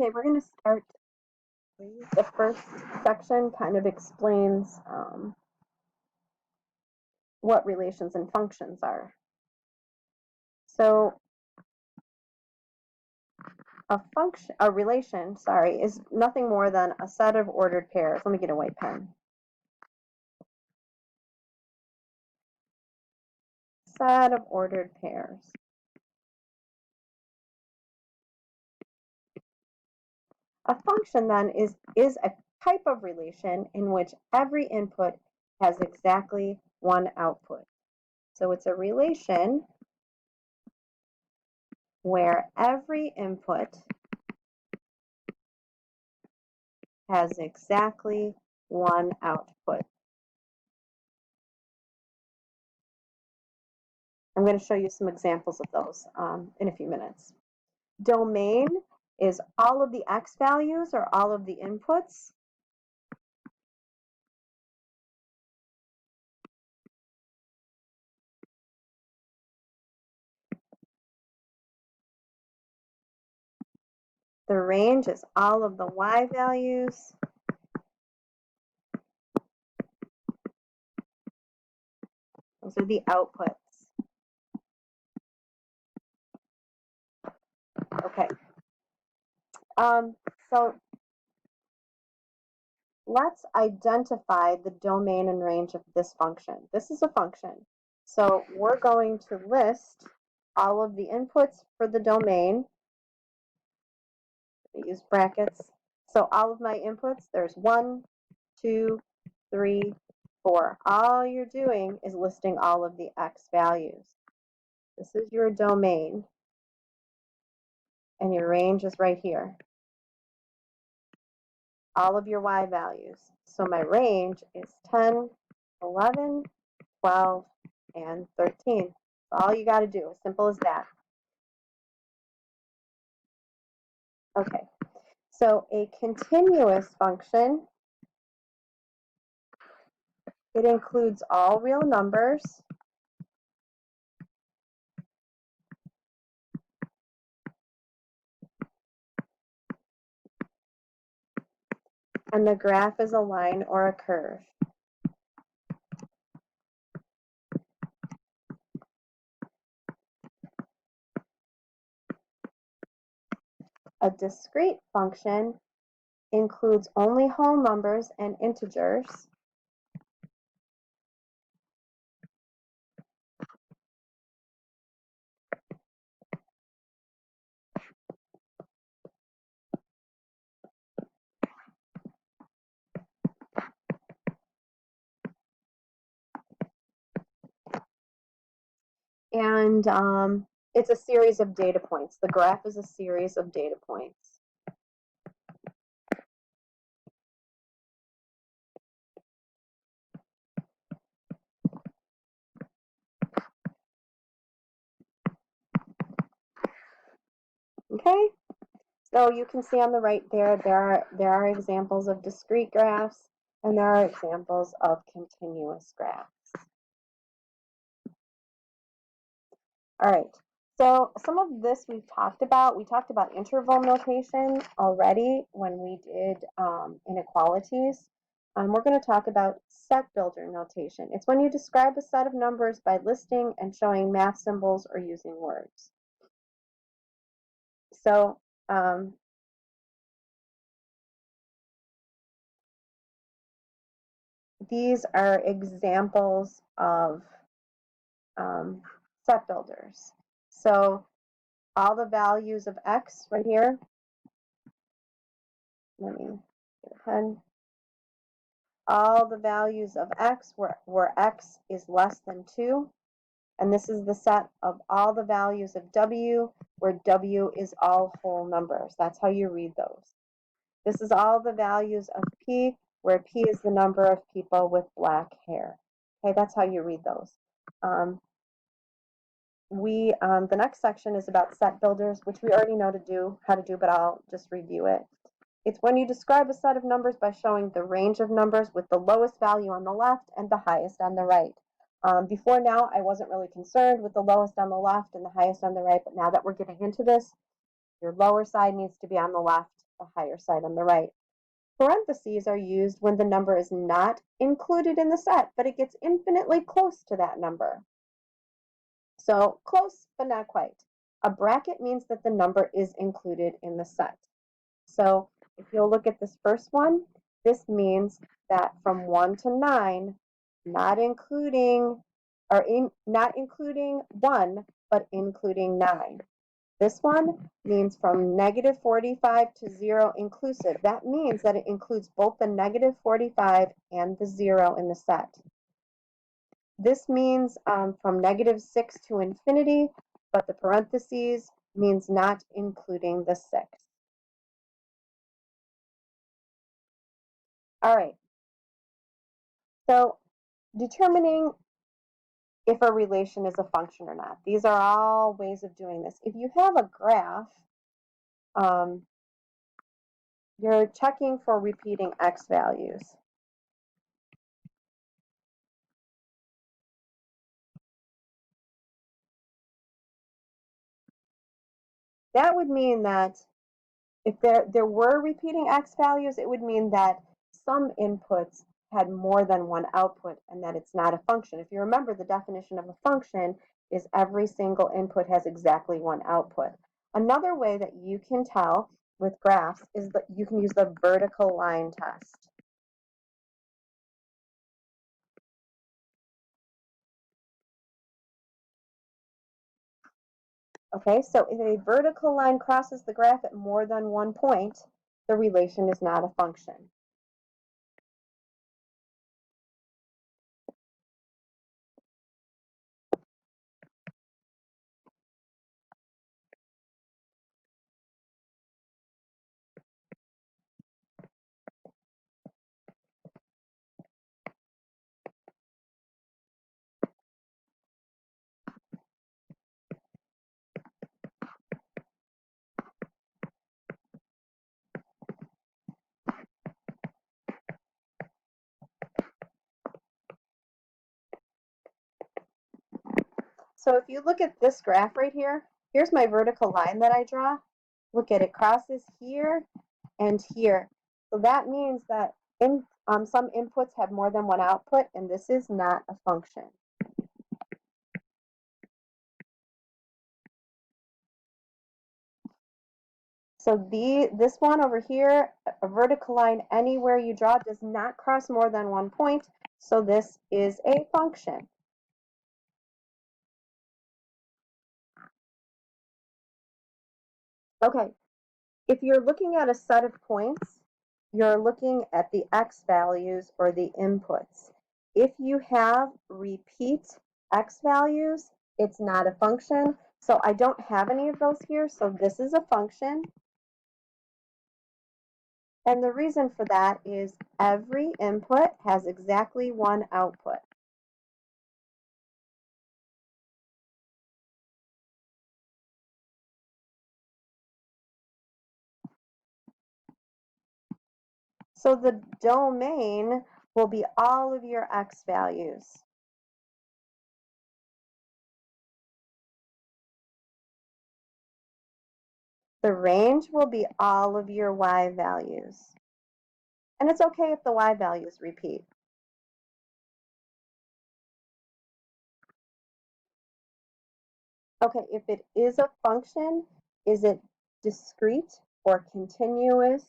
Okay, we're going to start. The first section kind of explains what relations and functions are. So a relation, is nothing more than a set of ordered pairs. Let me get a white pen. Set of ordered pairs. A function then is a type of relation in which every input has exactly one output. So it's a relation where every input has exactly one output. I'm going to show you some examples of those in a few minutes. Domain is all of the x values or all of the inputs. The range is all of the y values. Those are the outputs. Okay. So let's identify the domain and range of this function. This is a function. So we're going to list all of the inputs for the domain. We use brackets. So all of my inputs, there's 1, 2, 3, 4. All you're doing is listing all of the x values. This is your domain, and your range is right here. All of your y values. So my range is 10, 11, 12, and 13. All you got to do, as simple as that. Okay, so a continuous function, it includes all real numbers and the graph is a line or a curve. A discrete function includes only whole numbers and integers. And it's a series of data points. The graph is a series of data points. Okay, so you can see on the right there are examples of discrete graphs and there are examples of continuous graphs. All right, so some of this we've talked about. We talked about interval notation already when we did inequalities. We're going to talk about set builder notation. It's when you describe a set of numbers by listing and showing math symbols or using words. So these are examples of set builders. So all the values of x right here. Let me get a pen. All the values of x where x is less than 2. And this is the set of all the values of w where w is all whole numbers. That's how you read those. This is all the values of p where p is the number of people with black hair. Okay, that's how you read those. The next section is about set builders, which we already know how to do, but I'll just review it. It's when you describe a set of numbers by showing the range of numbers with the lowest value on the left and the highest on the right. Before now, I wasn't really concerned with the lowest on the left and the highest on the right, but now that we're getting into this, Your lower side needs to be on the left, the higher side on the right. Parentheses are used when the number is not included in the set, but it gets infinitely close to that number. So close, but not quite. A bracket means that the number is included in the set. So if you'll look at this first one, this means that from 1 to 9, not including 1, but including 9. This one means from negative 45 to 0 inclusive. That means that it includes both the negative 45 and the 0 in the set. This means from negative 6 to infinity, but the parentheses means not including the 6. All right. So determining if a relation is a function or not. These are all ways of doing this. If you have a graph, you're checking for repeating x values. That would mean that if there were repeating x values, it would mean that some inputs had more than one output and that it's not a function. If you remember, the definition of a function is every single input has exactly one output. Another way that you can tell with graphs is that you can use the vertical line test. Okay, so if a vertical line crosses the graph at more than one point, the relation is not a function. So if you look at this graph right here, here's my vertical line that I draw. Look at it crosses here and here. So that means that some inputs have more than one output, and this is not a function. So this one over here, a vertical line anywhere you draw does not cross more than one point, so this is a function. Okay, if you're looking at a set of points, you're looking at the x values or the inputs. If you have repeat x values, it's not a function. So I don't have any of those here, so this is a function. And the reason for that is every input has exactly one output. So the domain will be all of your x values. The range will be all of your y values. And it's okay if the y values repeat. Okay, if it is a function, is it discrete or continuous?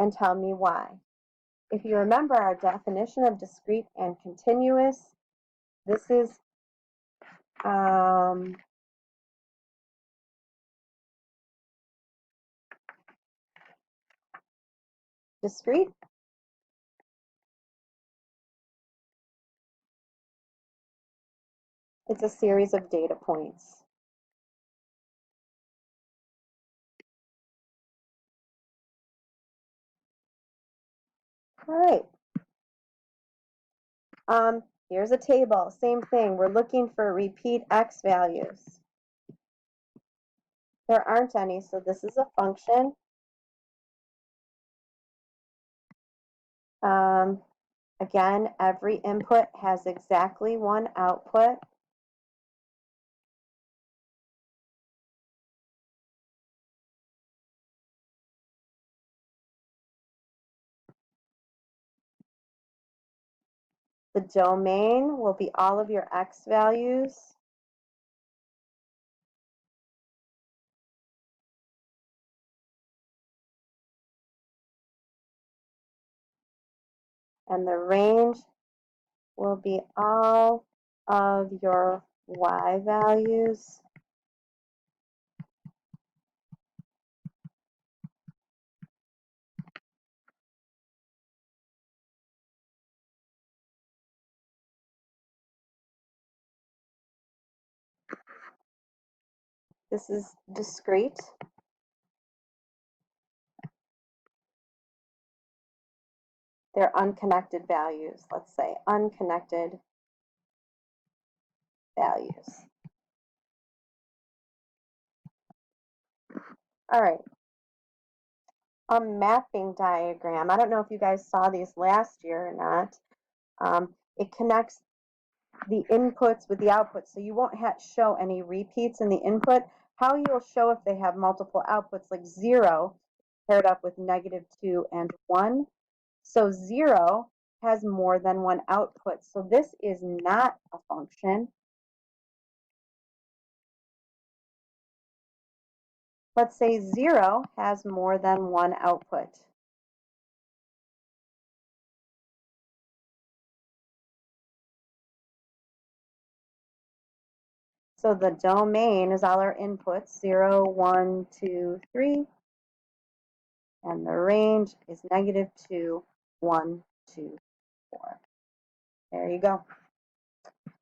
And tell me why. If you remember our definition of discrete and continuous, this is discrete. It's a series of data points. All right. Here's a table, same thing. We're looking for repeat x values. There aren't any, so this is a function. Again, every input has exactly one output. The domain will be all of your x values. And the range will be all of your y values. This is discrete. They're unconnected values. Let's say unconnected values. All right. A mapping diagram. I don't know if you guys saw these last year or not. It connects the inputs with the outputs, so you won't show any repeats in the input. How you'll show if they have multiple outputs, like 0 paired up with -2 and 1. So 0 has more than one output. So this is not a function. Let's say 0 has more than one output. So the domain is all our inputs, 0, 1, 2, 3. And the range is -2, 1, 2, 4. There you go.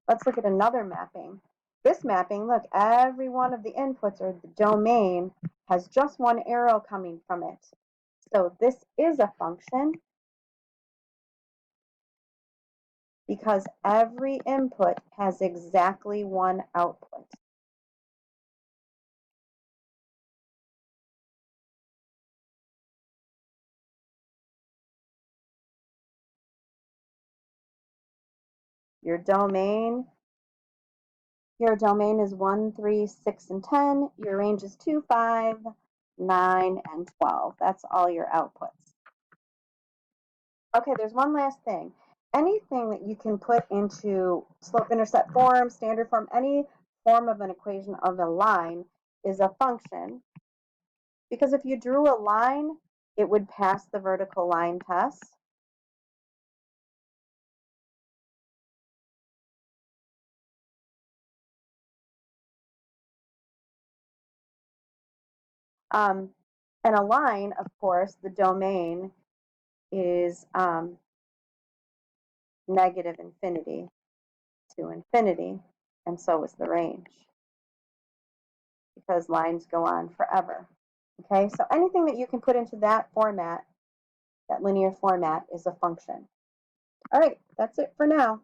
Let's look at another mapping. This mapping, look, every one of the inputs or the domain has just one arrow coming from it. So this is a function because every input has exactly one output. Your domain is 1, 3, 6, and 10. Your range is 2, 5, 9, and 12. That's all your outputs. Okay, there's one last thing. Anything that you can put into slope-intercept form, standard form, any form of an equation of a line is a function. Because if you drew a line, it would pass the vertical line test. And a line, of course, the domain is negative infinity to infinity, and so is the range, because lines go on forever. Okay, so anything that you can put into that format, that linear format, is a function. All right, that's it for now.